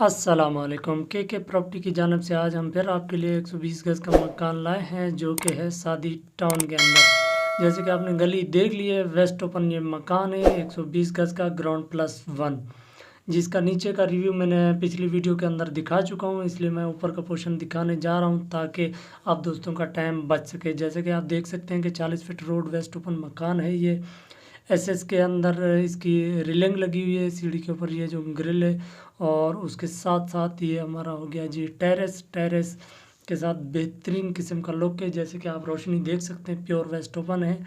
अस्सलामुअलैकुम के प्रॉपर्टी की जानब से आज हम फिर आपके लिए 120 गज़ का मकान लाए हैं जो कि है सादी टाउन के अंदर। जैसे कि आपने गली देख ली है, वेस्ट ओपन ये मकान है 120 गज़ का ग्राउंड प्लस 1, जिसका नीचे का रिव्यू मैंने पिछली वीडियो के अंदर दिखा चुका हूँ, इसलिए मैं ऊपर का पोर्शन दिखाने जा रहा हूँ ताकि आप दोस्तों का टाइम बच सके। जैसे कि आप देख सकते हैं कि 40 फीट रोड वेस्ट ओपन मकान है ये। एसएस के अंदर इसकी रेलिंग लगी हुई है, सीढ़ी के ऊपर ये जो ग्रिल है, और उसके साथ साथ ये हमारा हो गया जी टेरेस के साथ बेहतरीन किस्म का लुक है। जैसे कि आप रोशनी देख सकते हैं, प्योर वेस्ट ओपन है।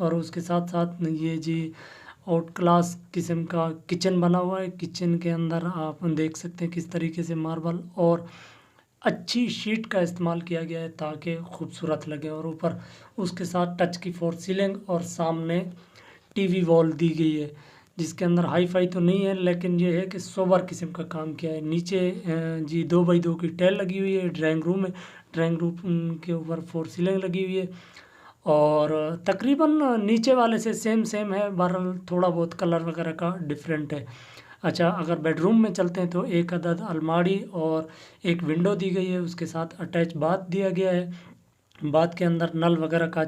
और उसके साथ साथ ये जी आउट क्लास किस्म का किचन बना हुआ है। किचन के अंदर आप देख सकते हैं किस तरीके से मार्बल और अच्छी शीट का इस्तेमाल किया गया है ताकि खूबसूरत लगे। और ऊपर उसके साथ टच की फोर सीलिंग और सामने टीवी वॉल दी गई है, जिसके अंदर हाई फाई तो नहीं है, लेकिन ये है कि सोबर किस्म का काम किया है। नीचे जी 2x2 की टाइल लगी हुई है। ड्राइंग रूम है, ड्राइंग रूम के ऊपर फोर सीलिंग लगी हुई है और तकरीबन नीचे वाले से सेम है, बहरहाल थोड़ा बहुत कलर वगैरह का डिफरेंट है। अच्छा, अगर बेडरूम में चलते हैं तो एक अदद अलमारी और एक विंडो दी गई है, उसके साथ अटैच बाथ दिया गया है। बाथ के अंदर नल वगैरह का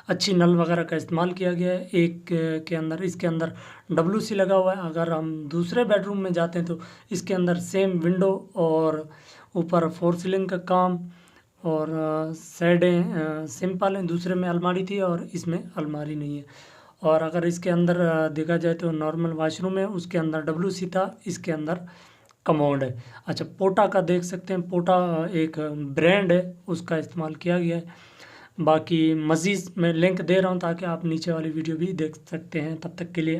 अच्छी नल वगैरह का इस्तेमाल किया गया है। एक के अंदर इसके अंदर WC लगा हुआ है। अगर हम दूसरे बेडरूम में जाते हैं तो इसके अंदर सेम विंडो और ऊपर फोर सीलिंग का काम और साइडें सिंपल हैं। दूसरे में अलमारी थी और इसमें अलमारी नहीं है। और अगर इसके अंदर देखा जाए तो नॉर्मल वाशरूम है, उसके अंदर WC था, इसके अंदर कमोड है। अच्छा, पोटा का देख सकते हैं, पोटा एक ब्रांड है, उसका इस्तेमाल किया गया है। बाकी मज़ीद मैं लिंक दे रहा हूँ ताकि आप नीचे वाली वीडियो भी देख सकते हैं। तब तक के लिए